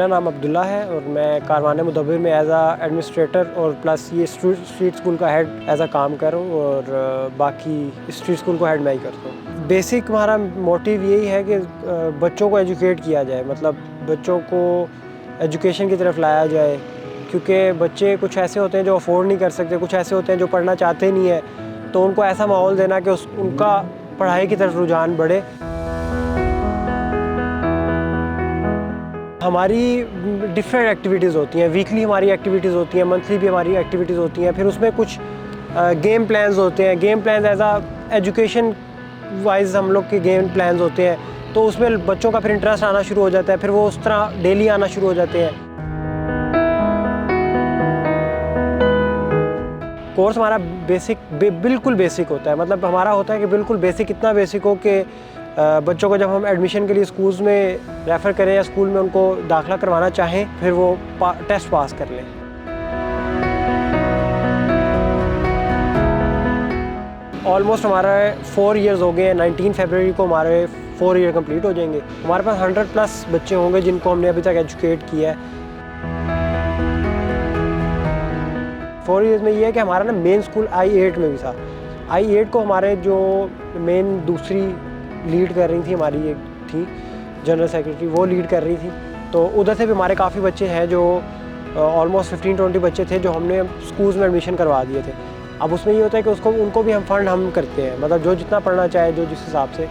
मेरा नाम अब्दुल्ला है और मैं कारवान मुदब्बिर में एज आ एडमिनिस्ट्रेटर और प्लस ये स्ट्रीट स्कूल का हेड एज आ काम कर रहा हूँ और बाकी स्ट्रीट स्कूल को हेड मैं ही करता हूँ। बेसिक हमारा मोटिव यही है कि बच्चों को एजुकेट किया जाए, मतलब बच्चों को एजुकेशन की तरफ लाया जाए, क्योंकि बच्चे कुछ ऐसे होते हैं जो अफोर्ड नहीं कर सकते, कुछ ऐसे होते हैं जो पढ़ना चाहते नहीं है, तो उनको ऐसा माहौल देना कि उनका पढ़ाई की तरफ रुझान बढ़े। हमारी डिफरेंट एक्टिविटीज़ होती हैं, वीकली हमारी एक्टिविटीज़ होती हैं, मंथली भी हमारी एक्टिविटीज़ होती हैं, फिर उसमें कुछ गेम प्लान्स होते हैं। गेम प्लान्स एज आ एजुकेशन वाइज हम लोग के गेम प्लान्स होते हैं, तो उसमें बच्चों का फिर इंटरेस्ट आना शुरू हो जाता है, फिर वो उस तरह डेली आना शुरू हो जाते हैं। कोर्स हमारा बिल्कुल बेसिक होता है, मतलब हमारा होता है कि बिल्कुल बेसिक, इतना बेसिक हो कि बच्चों को जब हम एडमिशन के लिए स्कूल्स में रेफ़र करें या स्कूल में उनको दाखिला करवाना चाहें, फिर वो टेस्ट पास कर लें। ऑलमोस्ट हमारा 4 इयर्स हो गए हैं। 19 फरवरी को हमारे 4 ईयर कंप्लीट हो जाएंगे। हमारे पास 100+ बच्चे होंगे जिनको हमने अभी तक एजुकेट किया है। 4 इयर्स में ये है कि हमारा ना मेन स्कूल I8 में भी था। I8 को हमारे जो मेन दूसरी लीड कर रही थी, हमारी एक थी जनरल सेक्रेटरी, वो लीड कर रही थी, तो उधर से भी हमारे काफ़ी बच्चे हैं जो ऑलमोस्ट 15-20 बच्चे थे जो हमने स्कूल्स में एडमिशन करवा दिए थे। अब उसमें ये होता है कि उनको भी हम फंड करते हैं, मतलब जो जितना पढ़ना चाहे, जो जिस हिसाब से।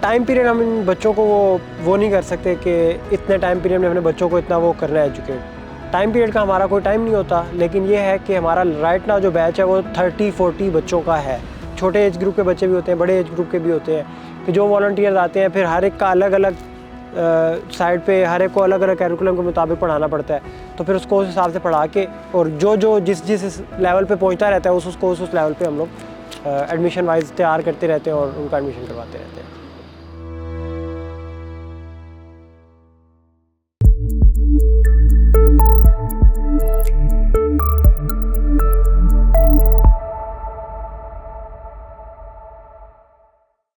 टाइम पीरियड हम इन बच्चों को वो नहीं कर सकते कि इतने टाइम पीरियड में अपने बच्चों को इतना वो करना है एजुकेट। टाइम पीरियड का हमारा कोई टाइम नहीं होता, लेकिन ये है कि हमारा राइट नाउ जो बैच है वो 30-40 बच्चों का है। छोटे एज ग्रुप के बच्चे भी होते हैं, बड़े एज ग्रुप के भी होते हैं। फिर जो वॉलंटियर्स आते हैं, फिर हर एक का अलग अलग साइड पे हर एक को अलग अलग कैरिकुलम के मुताबिक पढ़ाना पड़ता है, तो फिर उसको उस हिसाब से पढ़ा के, और जो जिस लेवल पे पहुंचता रहता है उसको उस लेवल पे हम लोग एडमिशन वाइज तैयार करते रहते हैं और उनका एडमिशन करवाते रहते हैं।